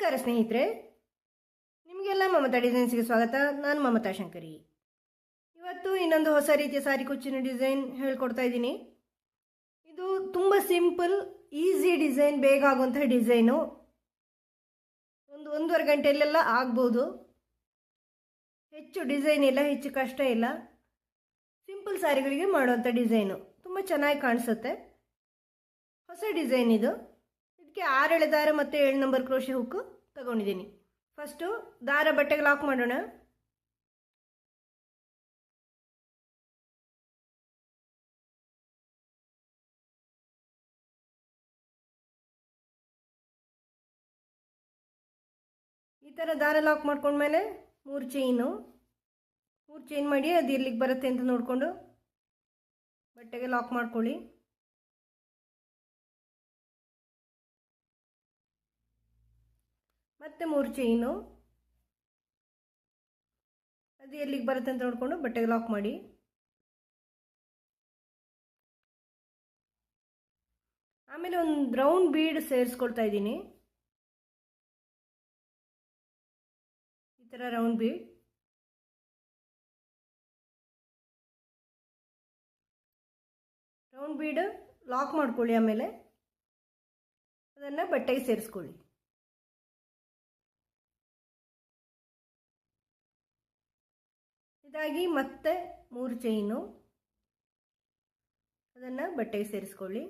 ನಮಸ್ಕಾರ ಸ್ನೇಹಿತರೆ, ನಿಮಗೆಲ್ಲ ಮಮತಾ ಡಿಸೈನ್ಸ್ಗೆ ಸ್ವಾಗತ. ನಾನು ಮಮತಾ ಶಂಕರಿ. ಇವತ್ತು ಇನ್ನೊಂದು ಹೊಸ ರೀತಿಯ ಸಾರಿ ಕುಚ್ಚಿನ ಡಿಸೈನ್ ಹೇಳ್ಕೊಡ್ತಾ ಇದ್ದೀನಿ. ಇದು ತುಂಬ ಸಿಂಪಲ್, ಈಸಿ ಡಿಸೈನ್, ಬೇಗ ಆಗುವಂತಹ ಡಿಸೈನು. ಒಂದೂವರೆ ಗಂಟೆಯಲ್ಲೆಲ್ಲ ಆಗ್ಬೋದು. ಹೆಚ್ಚು ಡಿಸೈನ್ ಇಲ್ಲ, ಹೆಚ್ಚು ಕಷ್ಟ ಇಲ್ಲ. ಸಿಂಪಲ್ ಸಾರಿಗಳಿಗೆ ಮಾಡುವಂಥ ಡಿಸೈನು ತುಂಬ ಚೆನ್ನಾಗಿ ಕಾಣಿಸುತ್ತೆ. ಹೊಸ ಡಿಸೈನ್ ಇದು. ಇದಕ್ಕೆ 6 ಎಳೆ ದಾರ ಮತ್ತು 7 ನಂಬರ್ ಕ್ರೋಶೆ ಹುಕ್ಕು ತಗೊಂಡಿದ್ದೀನಿ. ಫಸ್ಟು ದಾರ ಬಟ್ಟೆಗೆ ಲಾಕ್ ಮಾಡೋಣ. ಈ ಥರ ದಾರ ಲಾಕ್ ಮಾಡ್ಕೊಂಡ್ಮೇಲೆ 3 ಚೈನ್ ಮಾಡಿ ಅದು ಎಲ್ಲಿಗೆ ಬರುತ್ತೆ ಅಂತ ನೋಡಿಕೊಂಡು ಬಟ್ಟೆಗೆ ಲಾಕ್ ಮಾಡ್ಕೊಳ್ಳಿ. ಮತ್ತೆ 3 ಚೈನು, ಅದು ಎಲ್ಲಿಗೆ ಬರುತ್ತೆ ಅಂತ ನೋಡಿಕೊಂಡು ಬಟ್ಟೆಗೆ ಲಾಕ್ ಮಾಡಿ. ಆಮೇಲೆ ಒಂದು ರೌಂಡ್ ಬೀಡ್ ಸೇರಿಸ್ಕೊಳ್ತಾ ಇದ್ದೀನಿ. ಈ ಥರ ರೌಂಡ್ ಬೀಡ್ ಲಾಕ್ ಮಾಡ್ಕೊಳ್ಳಿ. ಆಮೇಲೆ ಅದನ್ನು ಬಟ್ಟೆಗೆ ಸೇರಿಸ್ಕೊಳ್ಳಿ. ಇದಾಗಿ ಮತ್ತೆ 3 ಚೈನು, ಅದನ್ನು ಬಟ್ಟೆಗೆ ಸೇರಿಸ್ಕೊಳ್ಳಿ.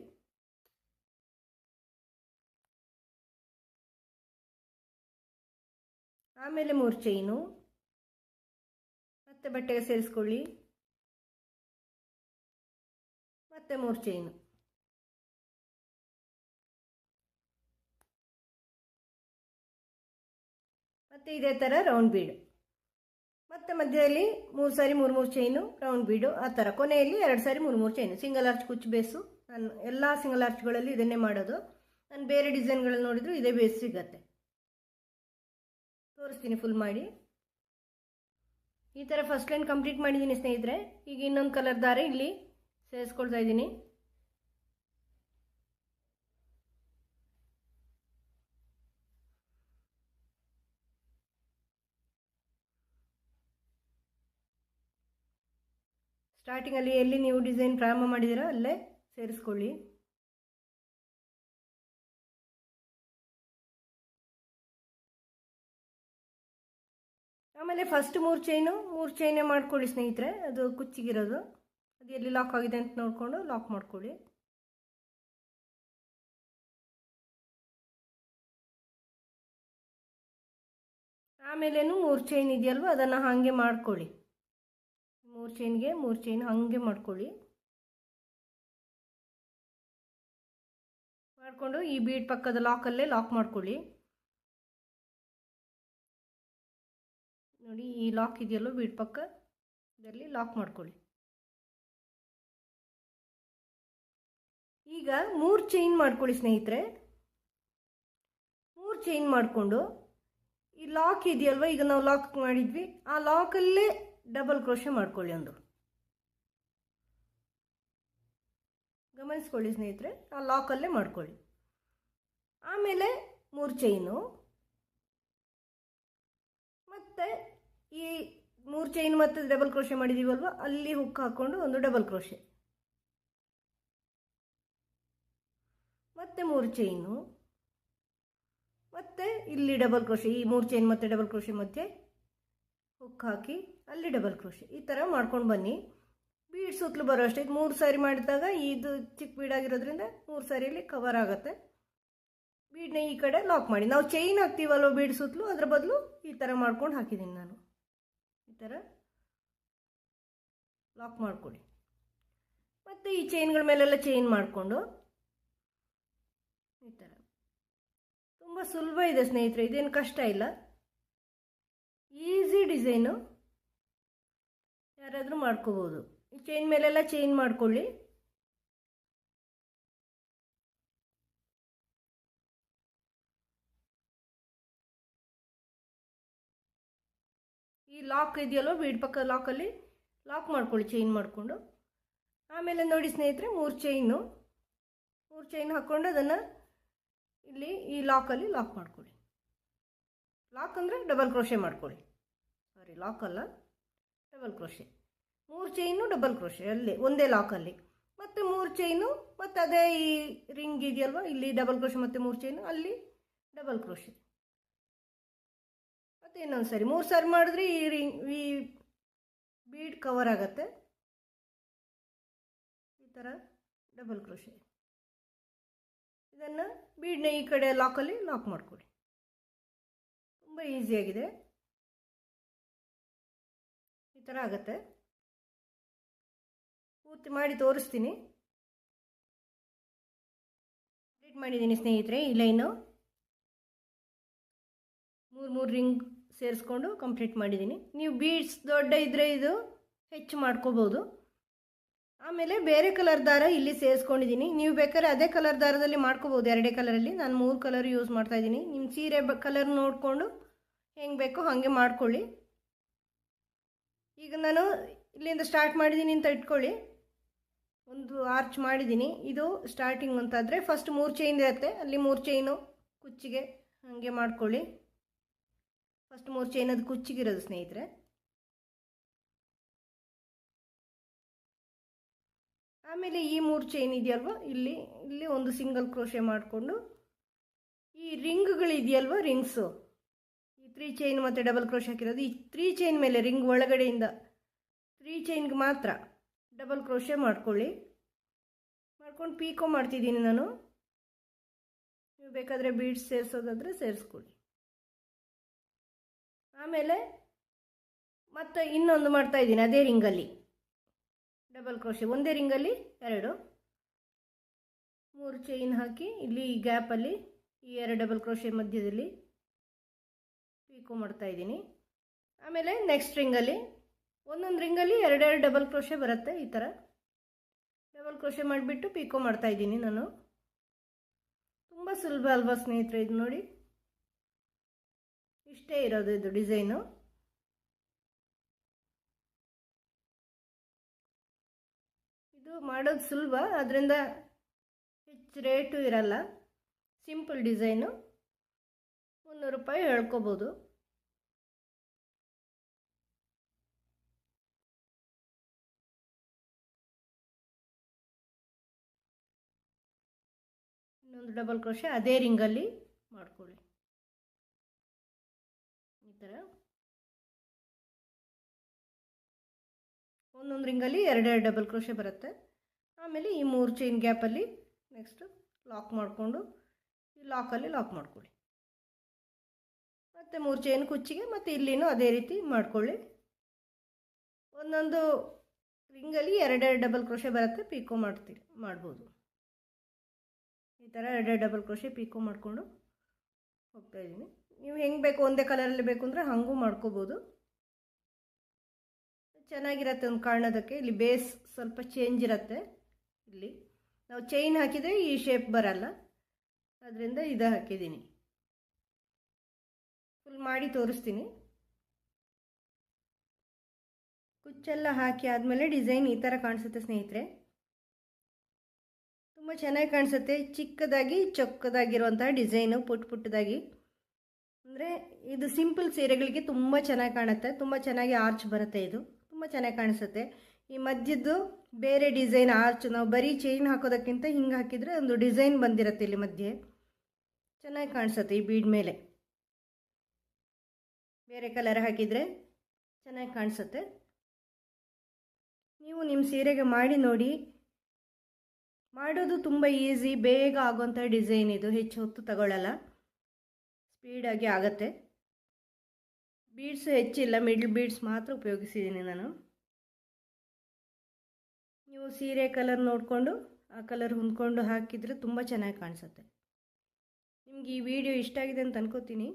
ಆಮೇಲೆ 3 ಚೈನು, ಮತ್ತೆ ಬಟ್ಟೆಗೆ ಸೇರಿಸ್ಕೊಳ್ಳಿ. ಮತ್ತೆ 3 ಚೈನು, ಮತ್ತೆ ಇದೇ ಥರ ರೌಂಡ್ ಬೀಡು. ಮತ್ತೆ ಮಧ್ಯದಲ್ಲಿ 3 ಸಾರಿ 3 ಚೈನು, ರೌಂಡ್ ಬೀಡು. ಆ ಥರ ಕೊನೆಯಲ್ಲಿ 2 ಸಾರಿ 3 ಚೈನು. ಸಿಂಗಲ್ ಆರ್ಚ್ ಕುಚ್ಚು ಬೇಸು. ನಾನು ಎಲ್ಲ ಸಿಂಗಲ್ ಆರ್ಚ್ಗಳಲ್ಲಿ ಇದನ್ನೇ ಮಾಡೋದು. ನಾನು ಬೇರೆ ಡಿಸೈನ್ಗಳಲ್ಲಿ ನೋಡಿದ್ರು ಇದೇ ಬೇಸ್ ಸಿಗತ್ತೆ. ತೋರಿಸ್ತೀನಿ ಫುಲ್ ಮಾಡಿ. ಈ ಥರ ಫಸ್ಟ್ ಲೈನ್ ಕಂಪ್ಲೀಟ್ ಮಾಡಿದ್ದೀನಿ ಸ್ನೇಹಿತರೆ. ಈಗ ಇನ್ನೊಂದು ಕಲರ್ ದಾರ ಇಲ್ಲಿ ಸೇರಿಸ್ಕೊಳ್ತಾ ಇದ್ದೀನಿ. ಸ್ಟಾರ್ಟಿಂಗಲ್ಲಿ ಎಲ್ಲಿ ನೀವು ಡಿಸೈನ್ ಪ್ರಾರಂಭ ಮಾಡಿದ್ದೀರಾ ಅಲ್ಲೇ ಸೇರಿಸ್ಕೊಳ್ಳಿ. ಆಮೇಲೆ ಫಸ್ಟ್ 3 ಚೈನೇ ಮಾಡ್ಕೊಳ್ಳಿ ಸ್ನೇಹಿತರೆ. ಅದು ಕುಚ್ಚಿಗಿರೋದು, ಅದು ಎಲ್ಲಿ ಲಾಕ್ ಆಗಿದೆ ಅಂತ ನೋಡಿಕೊಂಡು ಲಾಕ್ ಮಾಡ್ಕೊಳ್ಳಿ. ಆಮೇಲೇನು 3 ಚೈನ್ ಇದೆಯಲ್ವ ಅದನ್ನು ಹಾಗೆ ಮಾಡ್ಕೊಳ್ಳಿ. 3 ಚೈನ್ಗೆ 3 ಚೈನ್ ಹಾಗೆ ಮಾಡ್ಕೊಳ್ಳಿ. ಮಾಡಿಕೊಂಡು ಈ ಬೀಡ್ ಪಕ್ಕದ ಲಾಕಲ್ಲೇ ಲಾಕ್ ಮಾಡ್ಕೊಳ್ಳಿ. ನೋಡಿ, ಈ ಲಾಕ್ ಇದೆಯಲ್ಲೋ ಬೀಡ್ ಪಕ್ಕ, ಇದರಲ್ಲಿ ಲಾಕ್ ಮಾಡ್ಕೊಳ್ಳಿ. ಈಗ 3 ಚೈನ್ ಮಾಡ್ಕೊಳ್ಳಿ ಸ್ನೇಹಿತರೆ. 3 ಚೈನ್ ಮಾಡಿಕೊಂಡು ಈ ಲಾಕ್ ಇದೆಯಲ್ವ, ಈಗ ನಾವು ಲಾಕ್ ಮಾಡಿದ್ವಿ, ಆ ಲಾಕಲ್ಲೇ ಡಬಲ್ ಕ್ರೋಶೆ ಮಾಡ್ಕೊಳ್ಳಿ. ಒಂದು ಗಮನಿಸ್ಕೊಳ್ಳಿ ಸ್ನೇಹಿತರೆ, ಆ ಲಾಕಲ್ಲೇ ಮಾಡ್ಕೊಳ್ಳಿ. ಆಮೇಲೆ 3 ಚೈನು, ಮತ್ತು ಈ 3 ಚೈನ್ ಮತ್ತು ಡಬಲ್ ಕ್ರೋಶೆ ಮಾಡಿದ್ದೀವಲ್ವ ಅಲ್ಲಿ ಹುಕ್ ಹಾಕ್ಕೊಂಡು ಒಂದು ಡಬಲ್ ಕ್ರೋಶೆ, ಮತ್ತೆ 3 ಚೈನು, ಮತ್ತು ಇಲ್ಲಿ ಡಬಲ್ ಕ್ರೋಶೆ. ಈ 3 ಚೈನ್ ಮತ್ತು ಡಬಲ್ ಕ್ರೋಶೆ ಮಧ್ಯೆ ಹುಕ್ ಹಾಕಿ ಅಲ್ಲಿ ಡಬಲ್ ಕ್ರೋಶೆ. ಈ ಥರ ಮಾಡ್ಕೊಂಡು ಬನ್ನಿ. ಬೀಡ್ ಸುತ್ತಲೂ ಬರೋ ಅಷ್ಟೇ. 3 ಸಾರಿ ಮಾಡಿದಾಗ ಇದು ಚಿಕ್ಕ ಬೀಡಾಗಿರೋದ್ರಿಂದ 3 ಸಾರಿಯಲ್ಲಿ ಕವರ್ ಆಗುತ್ತೆ. ಬೀಡನ್ನ ಈ ಕಡೆ ಲಾಕ್ ಮಾಡಿ. ನಾವು ಚೈನ್ ಹಾಕ್ತೀವಲ್ವ ಬೀಡ್ ಸುತ್ತಲೂ, ಅದರ ಬದಲು ಈ ಥರ ಮಾಡ್ಕೊಂಡು ಹಾಕಿದ್ದೀನಿ ನಾನು. ಈ ಥರ ಲಾಕ್ ಮಾಡ್ಕೊಳ್ಳಿ. ಮತ್ತು ಈ ಚೈನ್ಗಳ ಮೇಲೆಲ್ಲ ಚೈನ್ ಮಾಡಿಕೊಂಡು ಈ ಥರ. ತುಂಬ ಸುಲಭ ಇದೆ ಸ್ನೇಹಿತರೆ, ಇದೇನು ಕಷ್ಟ ಇಲ್ಲ. ಈಸಿ ಡಿಸೈನು, ಯಾರಾದರೂ ಮಾಡ್ಕೋಬೋದು. ಈ ಚೈನ್ ಮೇಲೆಲ್ಲ ಚೈನ್ ಮಾಡ್ಕೊಳ್ಳಿ. ಈ ಲಾಕ್ ಇದೆಯಲ್ಲೋ ಬೀಡ್ ಪಕ್ಕ ಲಾಕಲ್ಲಿ ಲಾಕ್ ಮಾಡ್ಕೊಳ್ಳಿ ಚೈನ್ ಮಾಡಿಕೊಂಡು. ಆಮೇಲೆ ನೋಡಿ ಸ್ನೇಹಿತರೆ, 3 ಚೈನ್ ಹಾಕ್ಕೊಂಡು ಅದನ್ನು ಇಲ್ಲಿ ಈ ಲಾಕಲ್ಲಿ ಲಾಕ್ ಮಾಡ್ಕೊಳ್ಳಿ. ಲಾಕ್ ಅಂದರೆ ಡಬಲ್ ಕ್ರೋಶೆ ಮಾಡ್ಕೊಳ್ಳಿ, ಸಾರಿ ಲಾಕ್ ಅಲ್ಲ, double crochet. 3 chain double crochet ಅಲ್ಲಿ ಒಂದೇ ಲಾಕಲ್ಲಿ, ಮತ್ತು 3 ಚೈನು, ಮತ್ತು ಅದೇ ಈ ರಿಂಗ್ ಇದೆಯಲ್ವ ಇಲ್ಲಿ ಡಬಲ್ ಕ್ರೋಶೆ ಮತ್ತು 3 ಚೈನು ಅಲ್ಲಿ ಡಬಲ್ ಕ್ರೋಶೆ. ಮತ್ತು ಇನ್ನೊಂದು ಸರಿ 3 ಸಾರಿ ಮಾಡಿದ್ರೆ ಈ ಬೀಡ್ ಕವರ್ ಆಗುತ್ತೆ. ಈ ಥರ ಡಬಲ್ ಕ್ರೋಶೆ. ಇದನ್ನು ಬೀಡ್ನ ಈ ಕಡೆ ಲಾಕಲ್ಲಿ ಲಾಕ್ ಮಾಡಿಕೊಡಿ. ತುಂಬ ಈಸಿಯಾಗಿದೆ, ಈ ಥರ ಆಗುತ್ತೆ. ಪೂರ್ತಿ ಮಾಡಿ ತೋರಿಸ್ತೀನಿ. ಕಂಪ್ಲೀಟ್ ಮಾಡಿದ್ದೀನಿ ಸ್ನೇಹಿತರೆ. ಈ ಲೈನು 3 ರಿಂಗ್ ಸೇರಿಸ್ಕೊಂಡು ಕಂಪ್ಲೀಟ್ ಮಾಡಿದ್ದೀನಿ. ನೀವು ಬೀಡ್ಸ್ ದೊಡ್ಡ ಇದ್ದರೆ ಇದು ಹೆಚ್ಚು ಮಾಡ್ಕೋಬೋದು. ಆಮೇಲೆ ಬೇರೆ ಕಲರ್ ದಾರ ಇಲ್ಲಿ ಸೇರಿಸ್ಕೊಂಡಿದ್ದೀನಿ. ನೀವು ಬೇಕಾದ್ರೆ ಅದೇ ಕಲರ್ ದಾರದಲ್ಲಿ ಮಾಡ್ಕೋಬೋದು, 2 ಕಲರಲ್ಲಿ. ನಾನು 3 ಕಲರ್ ಯೂಸ್ ಮಾಡ್ತಾಯಿದ್ದೀನಿ. ನಿಮ್ಮ ಸೀರೆ ಕಲರ್ ನೋಡಿಕೊಂಡು ಹೆಂಗೆ ಬೇಕೋ ಹಾಗೆ ಮಾಡ್ಕೊಳ್ಳಿ. ಈಗ ನಾನು ಇಲ್ಲಿಂದ ಸ್ಟಾರ್ಟ್ ಮಾಡಿದ್ದೀನಿ ಅಂತ ಇಟ್ಕೊಳ್ಳಿ. ಒಂದು ಆರ್ಚ್ ಮಾಡಿದ್ದೀನಿ. ಇದು ಸ್ಟಾರ್ಟಿಂಗ್ ಅಂತಾದರೆ ಫಸ್ಟ್ 3 ಚೈನ್ ಇರುತ್ತೆ, ಅಲ್ಲಿ 3 ಚೈನು ಕುಚ್ಚಿಗೆ ಹಾಗೆ ಮಾಡ್ಕೊಳ್ಳಿ. ಫಸ್ಟ್ 3 ಚೈನ್ ಅದು ಕುಚ್ಚಿಗಿರೋದು ಸ್ನೇಹಿತರೆ. ಆಮೇಲೆ ಈ 3 ಚೈನ್ ಇದೆಯಲ್ವ ಇಲ್ಲಿ ಒಂದು ಸಿಂಗಲ್ ಕ್ರೋಶೆ ಮಾಡಿಕೊಂಡು ಈ ರಿಂಗ್ಗಳಿದೆಯಲ್ವ ರಿಂಗ್ಸು, ಈ 3 ಚೈನ್ ಮತ್ತು ಡಬಲ್ ಕ್ರೋಶೆ ಹಾಕಿರೋದು, ಈ 3 ಚೈನ್ ಮೇಲೆ ರಿಂಗ್ ಒಳಗಡೆಯಿಂದ 3 ಚೈನ್ಗೆ ಮಾತ್ರ ಡಬಲ್ ಕ್ರೋಶೆ ಮಾಡ್ಕೊಳ್ಳಿ. ಮಾಡ್ಕೊಂಡು ಪೀಕೋ ಮಾಡ್ತಿದ್ದೀನಿ ನಾನು. ನೀವು ಬೇಕಾದರೆ ಬೀಡ್ಸ್ ಸೇರಿಸೋದಾದರೆ ಸೇರಿಸ್ಕೊಳ್ಳಿ. ಆಮೇಲೆ ಮತ್ತೆ ಇನ್ನೊಂದು ಮಾಡ್ತಾಯಿದ್ದೀನಿ ಅದೇ ರಿಂಗಲ್ಲಿ ಡಬಲ್ ಕ್ರೋಶೆ. ಒಂದೇ ರಿಂಗಲ್ಲಿ 2 3 ಚೈನ್ ಹಾಕಿ ಇಲ್ಲಿ ಈ ಗ್ಯಾಪಲ್ಲಿ ಈ 2 ಡಬಲ್ ಕ್ರೋಶೆ ಮಧ್ಯದಲ್ಲಿ ಪೀಕೋ ಮಾಡ್ತಾಯಿದ್ದೀನಿ. ಆಮೇಲೆ ನೆಕ್ಸ್ಟ್ ರಿಂಗಲ್ಲಿ ಒಂದೊಂದು ರಿಂಗಲ್ಲಿ 2 ಡಬಲ್ ಕ್ರೋಶೆ ಬರುತ್ತೆ. ಈ ಥರ ಡಬಲ್ ಕ್ರೋಶೆ ಮಾಡಿಬಿಟ್ಟು ಪೀಕೋ ಮಾಡ್ತಾಯಿದ್ದೀನಿ ನಾನು. ತುಂಬ ಸುಲಭ ಅಲ್ವಾ ಸ್ನೇಹಿತರೆ ಇದು? ನೋಡಿ, ಇಷ್ಟೇ ಇರೋದು ಇದು ಡಿಸೈನು. ಇದು ಮಾಡೋದು ಸುಲಭ, ಅದರಿಂದ ಹೆಚ್ಚು ರೇಟು ಇರಲ್ಲ. ಸಿಂಪಲ್ ಡಿಸೈನು, 300 ರೂಪಾಯಿ ಹೇಳ್ಕೊಬೋದು. ಇನ್ನೊಂದು ಡಬಲ್ ಕ್ರೋಶೆ ಅದೇ ರಿಂಗಲ್ಲಿ ಮಾಡ್ಕೊಳ್ಳಿ. ಈ ಥರ ಒಂದೊಂದು ರಿಂಗಲ್ಲಿ 2 ಡಬಲ್ ಕ್ರೋಶೆ ಬರುತ್ತೆ. ಆಮೇಲೆ ಈ 3 ಚೈನ್ ಗ್ಯಾಪಲ್ಲಿ ನೆಕ್ಸ್ಟು ಲಾಕ್ ಮಾಡಿಕೊಂಡು ಈ ಲಾಕಲ್ಲಿ ಲಾಕ್ ಮಾಡ್ಕೊಳ್ಳಿ. ಮತ್ತು 3 ಚೈನ್ ಕುಚ್ಚಿಗೆ ಮತ್ತು ಇಲ್ಲಿನೂ ಅದೇ ರೀತಿ ಮಾಡ್ಕೊಳ್ಳಿ. ಒಂದೊಂದು ರಿಂಗಲ್ಲಿ 2 ಡಬಲ್ ಕ್ರೋಶೆ ಬರುತ್ತೆ, ಪೀಕೋ ಮಾಡ್ಬೋದು. ಈ ಥರ 2 ಡಬಲ್ ಕ್ರೋಶೆ ಪೀಕೋ ಮಾಡಿಕೊಂಡು ಹೋಗ್ತಾಯಿದ್ದೀನಿ. ನೀವು ಹೆಂಗೆ ಬೇಕು, ಒಂದೇ ಕಲರಲ್ಲಿ ಬೇಕು ಅಂದರೆ ಹಾಗೂ ಮಾಡ್ಕೋಬೋದು. ಚೆನ್ನಾಗಿರುತ್ತೆ ಒಂದು ಕಾಣೋದಕ್ಕೆ. ಇಲ್ಲಿ ಬೇಸ್ ಸ್ವಲ್ಪ ಚೇಂಜ್ ಇರುತ್ತೆ. ಇಲ್ಲಿ ನಾವು ಚೈನ್ ಹಾಕಿದರೆ ಈ ಶೇಪ್ ಬರಲ್ಲ, ಅದರಿಂದ ಇದು ಹಾಕಿದ್ದೀನಿ. ಫುಲ್ ಮಾಡಿ ತೋರಿಸ್ತೀನಿ. ಕುಚ್ಚೆಲ್ಲ ಹಾಕಿ ಆದಮೇಲೆ ಡಿಸೈನ್ ಈ ಥರ ಕಾಣಿಸುತ್ತೆ ಸ್ನೇಹಿತರೆ. ತುಂಬ ಚೆನ್ನಾಗಿ ಕಾಣಿಸುತ್ತೆ. ಚಿಕ್ಕದಾಗಿ ಚೊಕ್ಕದಾಗಿರುವಂಥ ಡಿಸೈನು, ಪುಟ್ಟದಾಗಿ. ಅಂದರೆ ಇದು ಸಿಂಪಲ್ ಸೀರೆಗಳಿಗೆ ತುಂಬ ಚೆನ್ನಾಗಿ ಕಾಣುತ್ತೆ. ತುಂಬ ಚೆನ್ನಾಗಿ ಆರ್ಚ್ ಬರುತ್ತೆ. ಇದು ತುಂಬ ಚೆನ್ನಾಗಿ ಕಾಣಿಸುತ್ತೆ. ಈ ಮಧ್ಯದ್ದು ಬೇರೆ ಡಿಸೈನ್ ಆರ್ಚ್, ನಾವು ಬರೀ ಚೈನ್ ಹಾಕೋದಕ್ಕಿಂತ ಹಿಂಗೆ ಹಾಕಿದರೆ ಒಂದು ಡಿಸೈನ್ ಬಂದಿರುತ್ತೆ ಇಲ್ಲಿ ಮಧ್ಯೆ, ಚೆನ್ನಾಗಿ ಕಾಣಿಸುತ್ತೆ. ಈ ಬೀಡ್ ಮೇಲೆ ಬೇರೆ ಕಲರ್ ಹಾಕಿದರೆ ಚೆನ್ನಾಗಿ ಕಾಣಿಸುತ್ತೆ. ನೀವು ನಿಮ್ಮ ಸೀರೆಗೆ ಮಾಡಿ ನೋಡಿ. ಮಾಡೋದು ತುಂಬ ಈಸಿ, ಬೇಗ ಆಗೋಂಥ ಡಿಸೈನ್ ಇದು. ಹೆಚ್ಚು ಹೊತ್ತು ತಗೊಳ್ಳಲ್ಲ, ಸ್ಪೀಡಾಗಿ ಆಗುತ್ತೆ. ಬೀಡ್ಸ್ ಹೆಚ್ಚಿಲ್ಲ, ಮಿಡ್ಲ್ ಬೀಡ್ಸ್ ಮಾತ್ರ ಉಪಯೋಗಿಸಿದ್ದೀನಿ ನಾನು. ನೀವು ಸೀರೆ ಕಲರ್ ನೋಡಿಕೊಂಡು ಆ ಕಲರ್ ಹೊಂದ್ಕೊಂಡು ಹಾಕಿದರೆ ತುಂಬ ಚೆನ್ನಾಗಿ ಕಾಣಿಸುತ್ತೆ. ನಿಮಗೆ ಈ ವಿಡಿಯೋ ಇಷ್ಟ ಆಗಿದೆ ಅಂತ ಅನ್ಕೋತೀನಿ.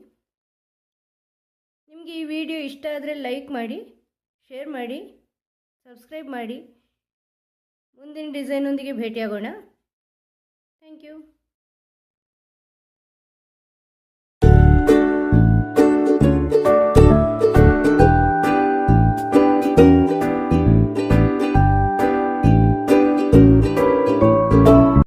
ನಿಮಗೆ ಈ ವಿಡಿಯೋ ಇಷ್ಟ ಆದರೆ ಲೈಕ್ ಮಾಡಿ, ಶೇರ್ ಮಾಡಿ, ಸಬ್ಸ್ಕ್ರೈಬ್ ಮಾಡಿ. ಮುಂದಿನ ಡಿಸೈನೊಂದಿಗೆ ಭೇಟಿಯಾಗೋಣ. Thank you.